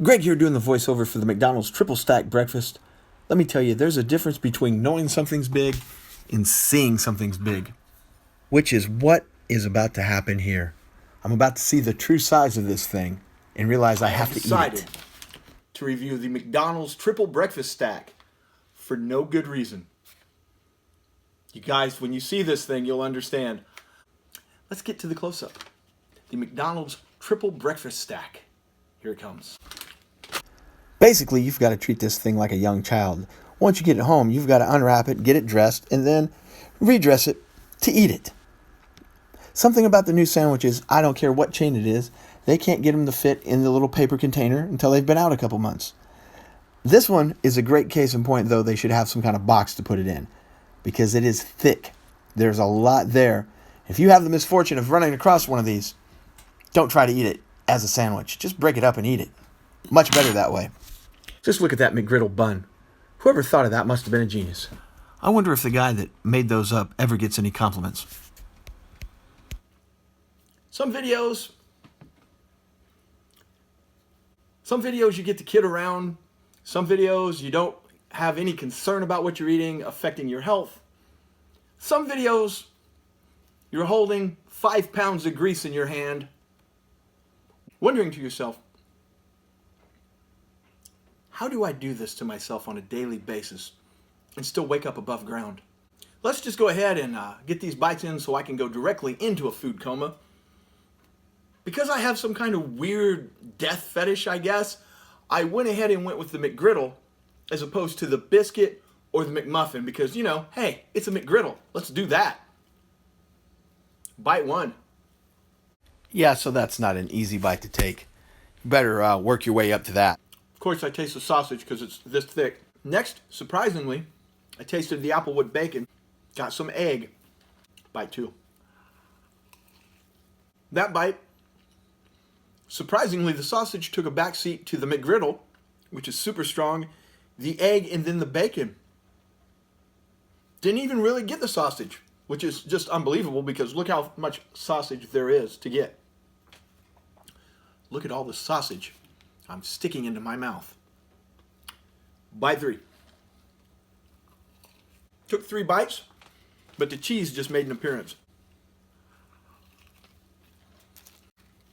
Greg here doing the voiceover for the McDonald's triple stack breakfast. Let me tell you, there's a difference between knowing something's big and seeing something's big, which is what is about to happen here. I'm about to see the true size of this thing and realize I have to eat it. To review the McDonald's triple breakfast stack for no good reason. You guys, when you see this thing, you'll understand. Let's get to the close-up. The McDonald's triple breakfast stack. Here it comes. Basically, you've got to treat this thing like a young child. Once you get it home, you've got to unwrap it, get it dressed, and then redress it to eat it. Something about the new sandwiches, I don't care what chain it is, they can't get them to fit in the little paper container until they've been out a couple months. This one is a great case in point, though. They should have some kind of box to put it in because it is thick. There's a lot there. If you have the misfortune of running across one of these, don't try to eat it as a sandwich. Just break it up and eat it. Much better that way. Just look at that McGriddle bun. Whoever thought of that must have been a genius. I wonder if the guy that made those up ever gets any compliments. Some videos you get to kid around. Some videos you don't have any concern about what you're eating affecting your health. Some videos you're holding 5 pounds of grease in your hand, wondering to yourself, how do I do this to myself on a daily basis and still wake up above ground? Let's just go ahead and get these bites in so I can go directly into a food coma. Because I have some kind of weird death fetish, I guess, I went ahead and went with the McGriddle as opposed to the biscuit or the McMuffin because, hey, it's a McGriddle. Let's do that. Bite one. Yeah, so that's not an easy bite to take. You better work your way up to that. Of course, I taste the sausage because it's this thick. Next, surprisingly, I tasted the applewood bacon. Got some egg. Bite two. That bite, surprisingly, the sausage took a backseat to the McGriddle, which is super strong, the egg, and then the bacon. Didn't even really get the sausage, which is just unbelievable because look how much sausage there is to get. Look at all the sausage I'm sticking into my mouth. Bite three. Took 3 bites, but the cheese just made an appearance.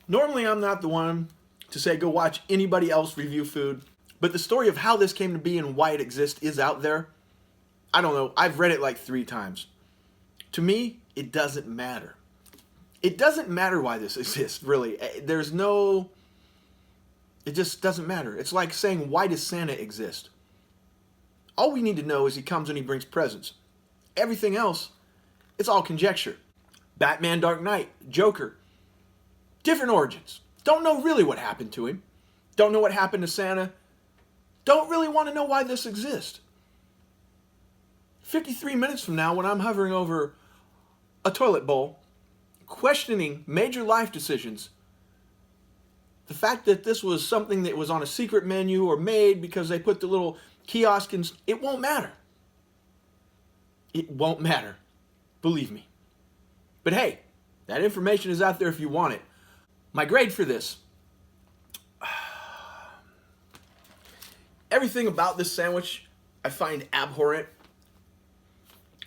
Normally, I'm not the one to say go watch anybody else review food, but the story of how this came to be and why it exists is out there. I don't know. I've read it like 3 times. To me, it doesn't matter. It doesn't matter why this exists, really. It just doesn't matter. It's like saying, why does Santa exist? All we need to know is he comes and he brings presents. Everything else, it's all conjecture. Batman, Dark Knight, Joker. Different origins. Don't know really what happened to him. Don't know what happened to Santa. Don't really want to know why this exists. 53 minutes from now, when I'm hovering over a toilet bowl, questioning major life decisions, the fact that this was something that was on a secret menu or made because they put the little kiosk in, it won't matter. It won't matter. Believe me. But hey, that information is out there if you want it. My grade for this. Everything about this sandwich I find abhorrent.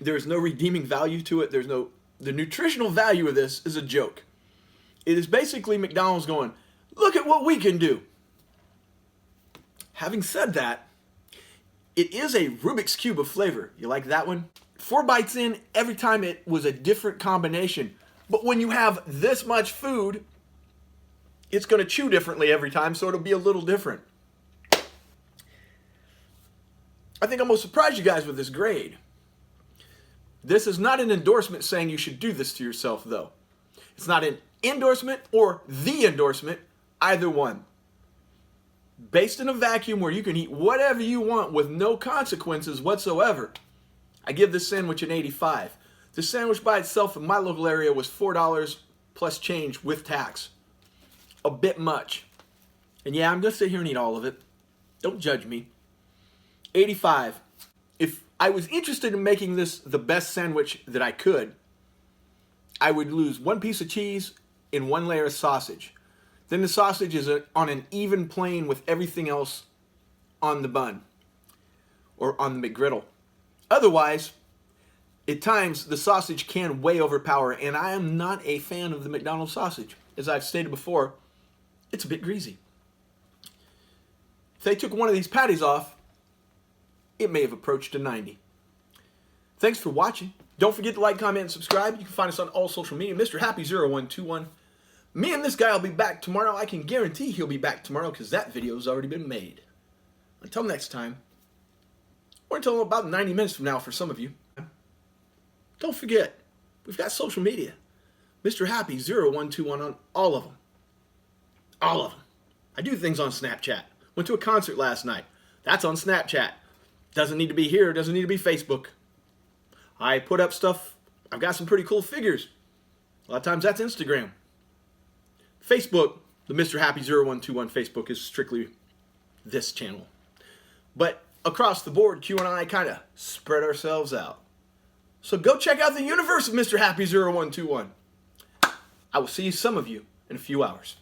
There is no redeeming value to it. The nutritional value of this is a joke. It is basically McDonald's going, look at what we can do. Having said that, it is a Rubik's Cube of flavor. You like that one? 4 bites in, every time it was a different combination. But when you have this much food, it's going to chew differently every time, so it'll be a little different. I think I'm going to surprise you guys with this grade. This is not an endorsement saying you should do this to yourself, though. It's not an endorsement or the endorsement, either one. Based in a vacuum where you can eat whatever you want with no consequences whatsoever, I give this sandwich an 85. The sandwich by itself in my local area was $4 plus change with tax. A bit much. And yeah, I'm going to sit here and eat all of it. Don't judge me. 85. If I was interested in making this the best sandwich that I could, I would lose 1 piece of cheese and 1 layer of sausage. then the sausage is on an even plane with everything else on the bun or on the McGriddle. Otherwise, at times, the sausage can way overpower, and I am not a fan of the McDonald's sausage. As I've stated before, it's a bit greasy. If they took one of these patties off, it may have approached a 90. Thanks for watching. Don't forget to like, comment, and subscribe. You can find us on all social media. Mr. Happy0121. Me and this guy will be back tomorrow. I can guarantee he'll be back tomorrow because that video has already been made. Until next time, or until about 90 minutes from now for some of you, don't forget, we've got social media. Mr. Happy0121 on all of them. All of them. I do things on Snapchat. Went to a concert last night. That's on Snapchat. Doesn't need to be here. Doesn't need to be Facebook. I put up stuff. I've got some pretty cool figures. A lot of times that's Instagram. Facebook, the Mr. Happy0121 Facebook is strictly this channel. But across the board, Q and I kind of spread ourselves out. So go check out the universe of Mr. Happy0121. I will see some of you in a few hours.